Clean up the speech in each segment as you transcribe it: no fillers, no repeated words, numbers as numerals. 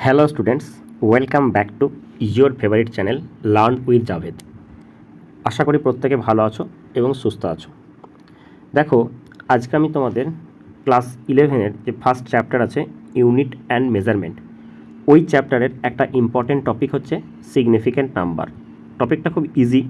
Hello students, welcome back to your favourite channel learn with Javed. আশা করি প্রত্যেকে ভালো আছো এবং সুস্থ আছো। দেখো, আজকে আমি তোমাদের ক্লাস 11-এর যে ফার্স্ট চ্যাপ্টার আছে ইউনিট অ্যান্ড মেজারমেন্ট, ওই চ্যাপ্টারের একটা ইম্পর্টেন্ট টপিক হচ্ছে সিগনিফিক্যান্ট নাম্বার। টপিকটা খুব ইজি,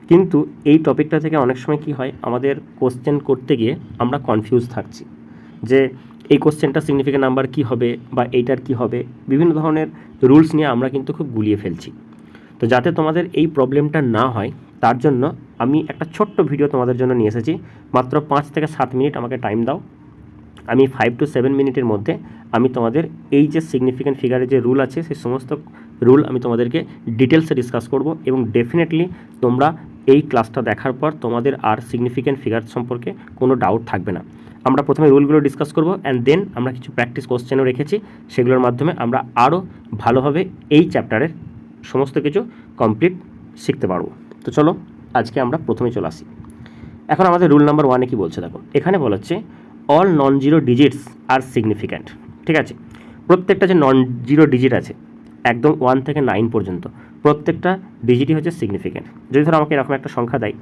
কিন্তু এই টপিকটা থেকে অনেক সময় কী হয়, আমাদের কোশ্চেন করতে গিয়ে আমরা কনফিউজ থাকছি যে এই কোশ্চেনটা সিগনিফিক্যান্ট নাম্বার কী হবে বা এইটার কী হবে। বিভিন্ন ধরনের রুলস নিয়ে আমরা কিন্তু খুব গুলিয়ে ফেলছি। তো যাতে তোমাদের এই প্রবলেমটা না হয় তার জন্য আমি একটা ছোট্ট ভিডিও তোমাদের জন্য নিয়ে এসেছি। মাত্র 5 থেকে 7 মিনিট আমাকে টাইম দাও, আমি 5 to 7 মিনিটের মধ্যে আমি তোমাদের এই যে সিগনিফিক্যান্ট ফিগারের যে রুল আছে সেই সমস্ত রুল আমি তোমাদেরকে ডিটেলসে ডিসকাস করব এবং ডেফিনেটলি তোমরা এই ক্লাসটা দেখার পর তোমাদের আর সিগনিফিক্যান্ট ফিগার সম্পর্কে কোনো ডাউট থাকবে না। আমরা প্রথমে রুলগুলো ডিসকাস করব অ্যান্ড দেন আমরা কিছু প্র্যাকটিস কোশ্চেনও রেখেছি, সেগুলোর মাধ্যমে আমরা আরও ভালোভাবে এই চ্যাপ্টারের সমস্ত কিছু কমপ্লিট শিখতে পারবো। তো চলো আজকে আমরা প্রথমে চলে আসি। এখন আমাদের রুল নাম্বার 1-এ কী বলছে দেখো, এখানে বলা হচ্ছে অল নন জিরো ডিজিটস আর সিগনিফিক্যান্ট। ঠিক আছে, প্রত্যেকটা যে নন জিরো ডিজিট আছে একদম 1 থেকে 9 পর্যন্ত প্রত্যেকটা ডিজিটই হচ্ছে সিগনিফিক্যান্ট। যদি ধরো আমাকে এরকম একটা সংখ্যা দেয়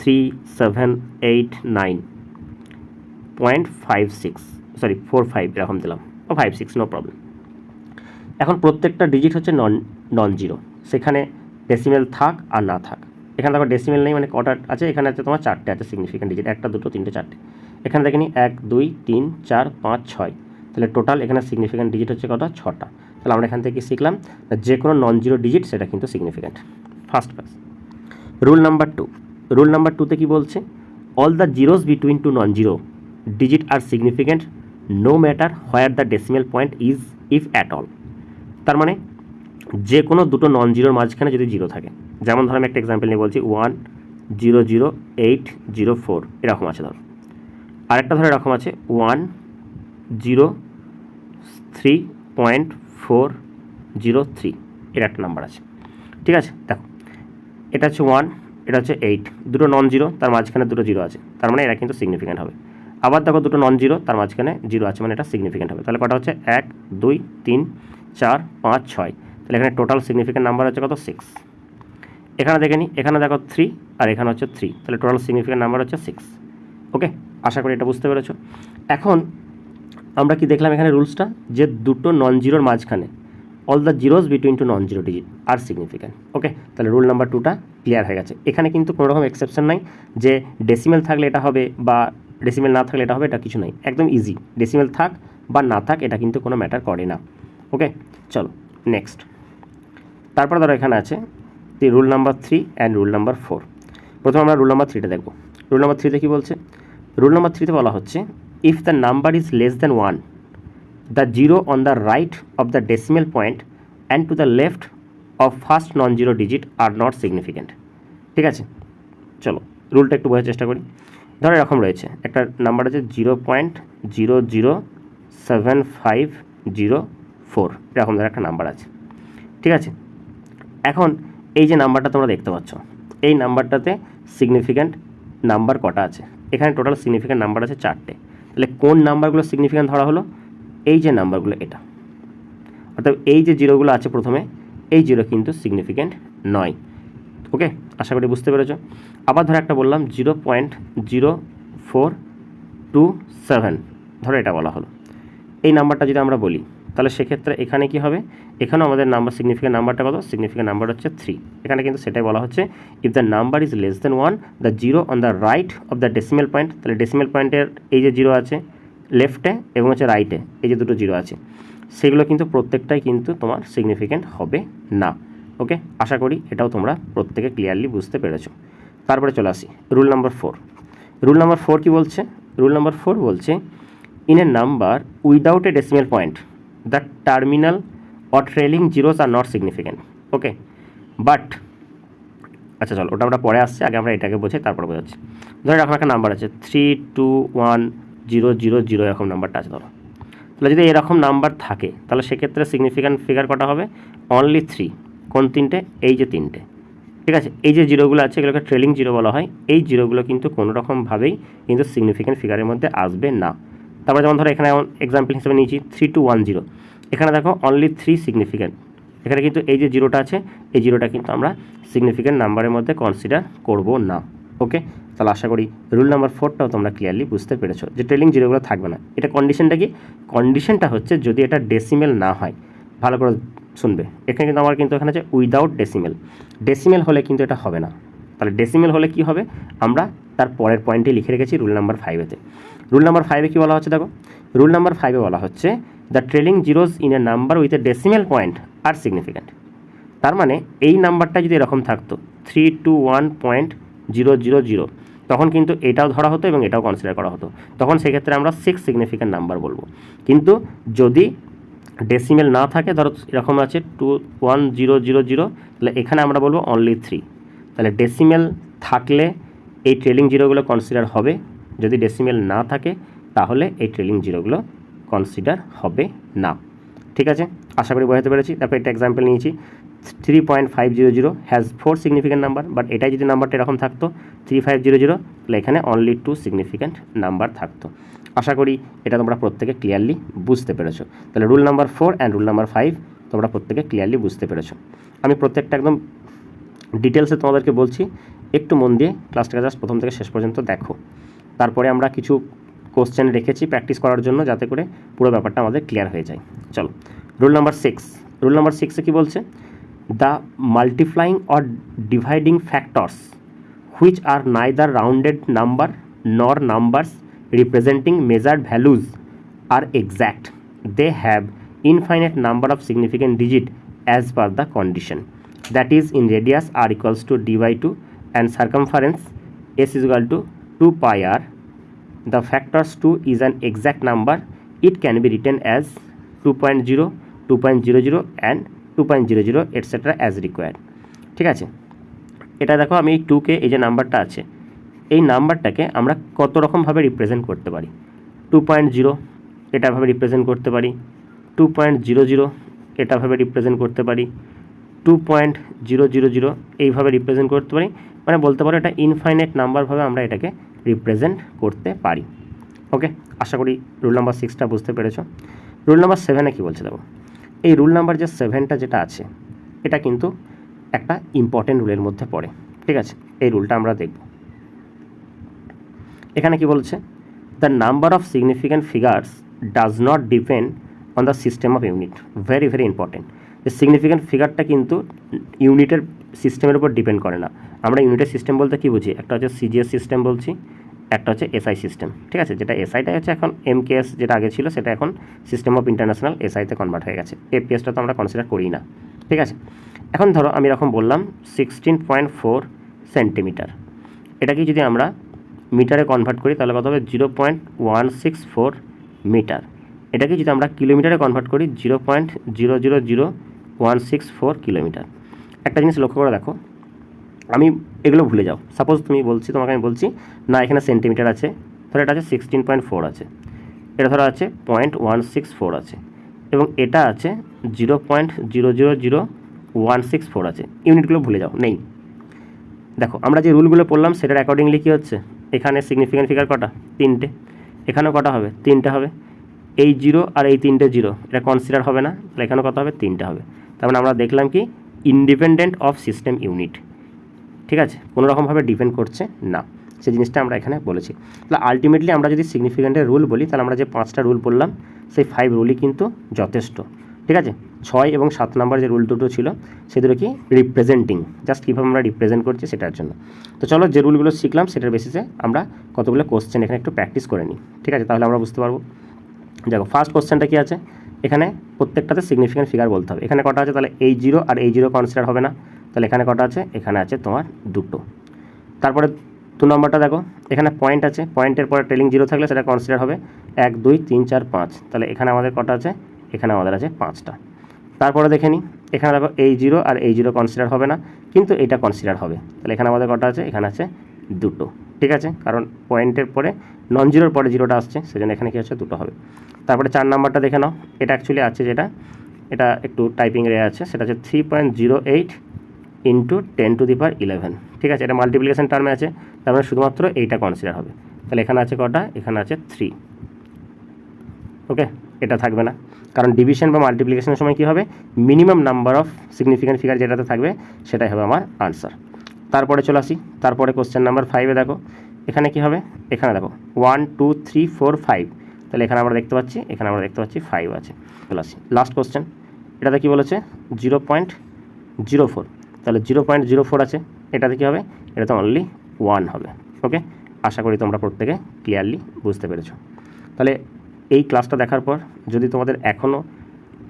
37890.56 এরকম দিলাম, ও 56 নো প্রবলেম। এখন প্রত্যেকটা ডিজিট হচ্ছে নন জিরো, সেখানে ডেসিমেল থাক আর না থাক। এখানে দেখো ডেসিমেল নেই, মানে কটা আছে, এখানে আছে তোমার 4টে আছে সিগনিফিক্যান্ট ডিজিট, 1 2 3 4টে। এখানে দেখে নি 1 2 3 4 5 6, তাহলে টোটাল এখানে সিগনিফিক্যান্ট ডিজিট হচ্ছে কটা, 6টা। তাহলে আমরা এখান থেকে শিখলাম যে কোনো নন জিরো ডিজিট সেটা কিন্তু significant. First class. Rule number 2তে কী বলছে, all the zeros between two non zero digit are significant no matter where the decimal point is if at all. তার মানে যে কোনো দুটো নন জিরোর মাঝখানে যদি জিরো থাকে, যেমন ধরো আমি একটা এক্সাম্পল নিয়ে বলছি 100,804 এরকম আছে ধরো, আরেকটা ধরো এরকম আছে 103.403 এর একটা নাম্বার আছে। ঠিক আছে, দেখো এটা হচ্ছে 1, এটা হচ্ছে 8, দুটো নন জিরো, তার মাঝখানে দুটো জিরো আছে, তার মানে এরা কিন্তু সিগনিফিক্যান্ট হবে। আবার দেখো দুটো নন জিরো, তার মাঝখানে জিরো আছে, মানে এটা সিগনিফিক্যান্ট হবে। তাহলে কটা হচ্ছে 1 2 3 4 5 6, তাহলে এখানে টোটাল সিগনিফিক্যান্ট নাম্বার হচ্ছে কত, 6। এখানে দেখে নিই, এখানে দেখো 3 আর এখানে হচ্ছে 3, তাহলে টোটাল সিগনিফিক্যান্ট নাম্বার হচ্ছে 6। ওকে, আশা করি এটা বুঝতে পেরেছো। এখন আমরা কি দেখলাম এখানে রুলসটা, যে দুটো নন জিরোর মাঝখানে all the zeros between two non zero digit are significant. Okay, তাহলে রুল নাম্বার 2টা ক্লিয়ার হয়ে গেছে। এখানে কিন্তু কোনো রকম এক্সেপশন নাই যে ডেসিমেল থাকলে এটা হবে বা ডেসিমেল না থাকলে এটা হবে, এটা কিছু নাই, একদম ইজি। ডেসিমেল থাক বা না থাক এটা কিন্তু কোনো ম্যাটার করে না। ওকে, চলো নেক্সট। তারপর ধরো এখানে আছে rule number 3 and rule number 4। প্রথমে আমরা রুল নাম্বার 3টা দেখব। রুল নাম্বার 3তে কী বলছে, রুল নাম্বার 3তে বলা হচ্ছে if the number is less than 1, the zero on the right of the decimal point and to the left of first non-zero digit are not significant। ঠিক আছে, চলো রুলটা একটু বোঝার চেষ্টা করি। ধরো এরকম রয়েছে একটা নাম্বার আছে 0.007504, এরকম ধরো একটা নাম্বার আছে। ঠিক আছে, এখন এই যে নাম্বারটা তোমরা দেখতে পাচ্ছ, এই নাম্বারটাতে সিগনিফিক্যান্ট নাম্বার কটা আছে, এখানে টোটাল সিগনিফিক্যান্ট নাম্বার আছে 4টে। তাহলে কোন নাম্বারগুলো সিগনিফিক্যান্ট ধরা হলো, এই যে নাম্বারগুলো এটা, অর্থাৎ এই যে জিরোগুলো আছে প্রথমে, এই জিরো কিন্তু সিগনিফিক্যান্ট নয়। ওকে, আশা করি বুঝতে পেরেছো। আবার ধরো একটা বললাম 0.0427, ধরো এটা বলা হলো। এই নাম্বারটা যদি আমরা বলি তাহলে সেক্ষেত্রে এখানে কি হবে, এখানেও আমাদের নাম্বার সিগনিফিক্যান্ট নাম্বারটা কত, সিগনিফিক্যান্ট নাম্বার হচ্ছে 3। এখানে কিন্তু সেটাই বলা হচ্ছে if the number is less than 1, the zero on the right of the decimal point. তাহলে ডেসিমেল পয়েন্টের এই যে জিরো আছে লেফটে এবং হচ্ছে রাইটে, এই যে দুটো জিরো আছে, সেগুলো কিন্তু প্রত্যেকটাই কিন্তু তোমার সিগনিফিক্যান্ট হবে না। ওকে, আশা করি এটাও তোমরা প্রত্যেকে ক্লিয়ারলি বুঝতে পেরেছো। তারপরে চলে আসি রুল নাম্বার 4। রুল নাম্বার 4 কী বলছে, রুল নাম্বার 4 বলছে in a number without a decimal point the terminal or trailing zeros are not significant. Okay, but আচ্ছা চলো ওটা আমরা পরে আসছে, আগে আমরা এটাকে বোঝাই তারপরে বোঝাচ্ছি। ধরো এরকম একটা নাম্বার আছে 32100 এরকম নাম্বারটা আছে ধরো। তাহলে যদি এরকম নাম্বার থাকে তাহলে সেক্ষেত্রে সিগনিফিক্যান্ট ফিগার কটা হবে, অনলি 3। কোন 3টে, এই যে 3টে। ঠিক আছে, এই যে জিরোগুলো আছে এগুলোকে ট্রেলিং জিরো বলা হয়, এই জিরোগুলো কিন্তু কোনো রকমভাবেই কিন্তু সিগনিফিক্যান্ট ফিগারের মধ্যে আসবে না। তারপরে যেমন ধরো এখানে এক্সাম্পল হিসেবে নিয়েছি 3210, এখানে দেখো অনলি 3 সিগনিফিক্যান্ট, এখানে কিন্তু এই যে জিরোটা আছে এই জিরোটা কিন্তু আমরা সিগনিফিক্যান্ট নাম্বারের মধ্যে কনসিডার করব না। ওকে, তাহলে আশা করি রুল নাম্বার 4টাও তোমরা ক্লিয়ারলি বুঝতে পেরেছো যে ট্রেলিং জিরোগুলো থাকবে না। এটা কন্ডিশনটা কি? কন্ডিশনটা হচ্ছে যদি এটা ডেসিমেল না হয়, ভালো করে শুনবে, এখানে কিন্তু আমার কিন্তু এখানে আছে উইদাউট ডেসিমেল, ডেসিমেল হলে কিন্তু এটা হবে না। তাহলে ডেসিমেল হলে কি হবে আমরা তার পরের পয়েন্টে লিখে রেখেছি রুল নাম্বার 5-এতে। রুল নাম্বার 5-এ কী বলা হচ্ছে দেখো, রুল নাম্বার 5-এ বলা হচ্ছে the trailing zeros in a number with a decimal point are significant. তার মানে এই নাম্বারটা যদি এরকম থাকতো 321.000, তখন কিন্তু এটাও ধরা হতো এবং এটাও কনসিডার করা হতো, তখন সেক্ষেত্রে আমরা 6 সিগনিফিক্যান্ট নাম্বার বলবো। কিন্তু যদি ডেসিমেল না থাকে, ধরো এরকম আছে 21000, তাহলে এখানে আমরা বলবো অনলি 3। তাহলে ডেসিমেল থাকলে এই ট্রেলিং জিরোগুলো কনসিডার হবে, যদি ডেসিমেল না থাকে তাহলে এই ট্রেলিং জিরোগুলো কনসিডার হবে না। ঠিক আছে, আশা করি বোঝাতে পেরেছি। তারপর একটা এক্সাম্পল নিয়েছি 3.500 হ্যাজ 4 সিগনিফিক্যান্ট নাম্বার, বাট এটাই যদি নাম্বারটা এরকম থাকতো 3500, তাহলে এখানে অনলি 2 সিগনিফিক্যান্ট নাম্বার থাকতো। আশা করি এটা তোমরা প্রত্যেকে ক্লিয়ারলি বুঝতে পেরেছো। তাহলে rule number 4 and rule number 5 তোমরা প্রত্যেকে ক্লিয়ারলি বুঝতে পেরেছো। আমি প্রত্যেকটা একদম ডিটেলসে তোমাদেরকে বলছি, একটু মন দিয়ে ক্লাসটাকে জাস্ট প্রথম থেকে শেষ পর্যন্ত দেখো। তারপরে আমরা কিছু কোশ্চেন রেখেছি প্র্যাকটিস করার জন্য, যাতে করে পুরো ব্যাপারটা আমাদের ক্লিয়ার হয়ে যায়। চলো রুল নাম্বার 6। রুল নাম্বার 6-এ কী বলছে, the multiplying or dividing factors which are neither rounded number নর numbers representing measured values are exact. They have infinite number of significant digit as per the condition. That is, in radius r equals to d/2 and circumference s is equal to 2 pi r. The factors 2 is an exact number. It can be written as 2.0, 2.00 and 2.00 etc. as required. ঠিক আছে, এটা দেখো আমি 2কে এই যে নাম্বারটা আছে এই নাম্বারটাকে আমরা কত রকমভাবে রিপ্রেজেন্ট করতে পারি। 2.0 এটাভাবে রিপ্রেজেন্ট করতে পারি, 2.00 এটাভাবে রিপ্রেজেন্ট করতে পারি, 2.000 এইভাবে রিপ্রেজেন্ট করতে পারি। মানে বলতে পারো এটা ইনফাইনাইট নাম্বারভাবে আমরা এটাকে রিপ্রেজেন্ট করতে পারি। ওকে, আশা করি রুল নাম্বার 6টা বুঝতে পেরেছো। রুল নাম্বার 7-এ কী বলছে দেখো, এই রুল নাম্বার যে 7টা যেটা আছে এটা কিন্তু একটা ইম্পর্টেন্ট রুলের মধ্যে পড়ে। ঠিক আছে, এই রুলটা আমরা দেখব। এখানে কি বলছে, the number of significant figures does not depend on the system of unit. Very very important, যে সিগনিফিক্যান্ট ফিগারটা কিন্তু ইউনিটের সিস্টেমের উপর ডিপেন্ড করে না। আমরা ইউনিটের সিস্টেম বলতে কী বুঝি, একটা হচ্ছে সিজিএস সিস্টেম বলছি, একটা হচ্ছে এসআই সিস্টেম। ঠিক আছে, যেটা এসআইটা হচ্ছে এখন এমকেএস যেটা আগে ছিল সেটা এখন সিস্টেম অফ ইন্টারন্যাশনাল এসআইতে কনভার্ট হয়ে গেছে। এপিএসটা তো আমরা কনসিডার করি না। ঠিক আছে, এখন ধরো আমি এরকম বললাম 16.4 সেন্টিমিটার, এটাকে যদি আমরা মিটারে কনভার্ট করি তাহলে কত হবে 0.164 মিটার। এটাকে যদি আমরা কিলোমিটারে কনভার্ট করি 0.000164 কিলোমিটার। একটা জিনিস লক্ষ্য করে দেখো, আমি এগুলো ভুলে যাও, সাপোজ তুমি বলছি তোমাকে আমি বলছি না এখানে সেন্টিমিটার আছে, ধরো এটা আছে 16.4 আছে, এটা ধরো আছে 0.164 আছে এবং এটা আছে 0.000164 আছে। ইউনিটগুলো ভুলে যাও, নেই। দেখো আমরা যে রুলগুলো পড়লাম সেটার অ্যাকর্ডিংলি কী হচ্ছে, এখানে সিগনিফিক্যান্ট ফিগার কটা, 3টে, এখানেও কটা হবে, 3টে হবে। এই 0 আর এই 3টে 0 এটা কনসিডার হবে না, তাহলে এখানেও কত হবে, 3টে হবে। তার মানে আমরা দেখলাম কি ইন্ডিপেন্ডেন্ট অফ সিস্টেম ইউনিট। ঠিক আছে, কোনো রকমভাবে ডিপেন্ড করছে না, সেই জিনিসটা আমরা এখানে বলেছি। তাহলে আলটিমেটলি আমরা যদি সিগনিফিক্যান্টের রুল বলি তাহলে আমরা যে 5টা রুল বললাম সেই 5 রুলই কিন্তু যথেষ্ট। ঠিক আছে, 6 এবং 7 নম্বর যে রুল দুটো ছিল সেগুলো কি রিপ্রেজেন্টিং, জাস্ট কীভাবে আমরা রিপ্রেজেন্ট করছি সেটার জন্য। তো চলো যে রুলগুলো শিখলাম সেটার বেসিসে আমরা কতগুলো কোশ্চেন এখানে একটু প্র্যাকটিস করে নিই। ঠিক আছে, তাহলে আমরা বুঝতে পারবো। দেখো ফার্স্ট কোশ্চেনটা কী আছে, এখানে প্রত্যেকটাতে সিগনিফিক্যান্ট ফিগার বলতে হবে। এখানে কটা আছে, তাহলে এই 0 আর এই 0 কনসিডার হবে না, তাহলে এখানে কটা আছে, এখানে আছে তোমার 2টো। তারপরে 2 নম্বরটা দেখো, এখানে পয়েন্ট আছে, পয়েন্টের পরে ট্রেলিং 0 থাকলে সেটা কনসিডার হবে 1 2 3 4 5, তাহলে এখানে আমাদের কটা আছে, এখানে আমাদের আছে 5টা। তারপরে দেখে নিই, এখানে দেখো এই 0 আর এই 0 কনসিডার হবে না, কিন্তু এটা কনসিডার হবে, তাহলে এখানে আমাদের কটা আছে, এখানে আছে 2টো। ঠিক আছে, কারণ পয়েন্টের পরে নন জিরোর পরে 0টা আসছে সেজন্য এখানে কী আছে, 2টো হবে। তারপরে 4 নাম্বারটা দেখে নাও, এটা অ্যাকচুয়ালি আছে যেটা, এটা একটু টাইপিং রে আছে, সেটা হচ্ছে 3.08 ইন্টু 10⁻11। ঠিক আছে, এটা মাল্টিপ্লিকেশন টার্মে আছে, তার মানে শুধুমাত্র এইটা কনসিডার হবে। তাহলে এখানে আছে কটা, এখানে আছে 3। ওকে, এটা থাকবে না। কারণ ডিভিশন বা মাল্টিপ্লিকেশনের সময় কী হবে, minimum number of significant figure যেটাতে থাকবে সেটাই হবে আমার আনসার। তারপরে চলে আসি, তারপরে কোশ্চেন নাম্বার 5-এ দেখো এখানে কী হবে, এখানে দেখো 1 2 3 4 5, তাহলে এখানে আমরা দেখতে পাচ্ছি 5 আছে। চলে আসি লাস্ট কোশ্চেন, এটাতে কী বলেছে 0.04, তাহলে 0.04 আছে, এটাতে কী হবে, এটাতে অনলি 1 হবে। ওকে, আশা করি তোমরা প্রত্যেকে ক্লিয়ারলি বুঝতে পেরেছো। তাহলে এই ক্লাসটা দেখার পর যদি তোমাদের এখনও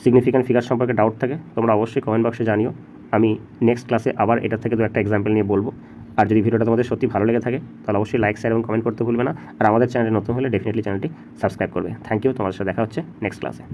সিগনিফিক্যান্ট ফিগার সম্পর্কে ডাউট থাকে তোমরা অবশ্যই কমেন্ট বক্সে জানিও, আমি নেক্সট ক্লাসে আবার এটা থেকে 2-1 এক্সাম্পল নিয়ে বলবো। আর যদি ভিডিওটা তোমাদের সত্যি ভালো লেগে থাকে তাহলে অবশ্যই লাইক, শেয়ার এবং কমেন্ট করতে ভুলবে না। আর আমাদের চ্যানেলে নতুন হলে ডেফিনেটলি চ্যানেলটি সাবস্ক্রাইব করবে। থ্যাংক ইউ, তোমাদের সাথে দেখা হচ্ছে নেক্সট ক্লাসে।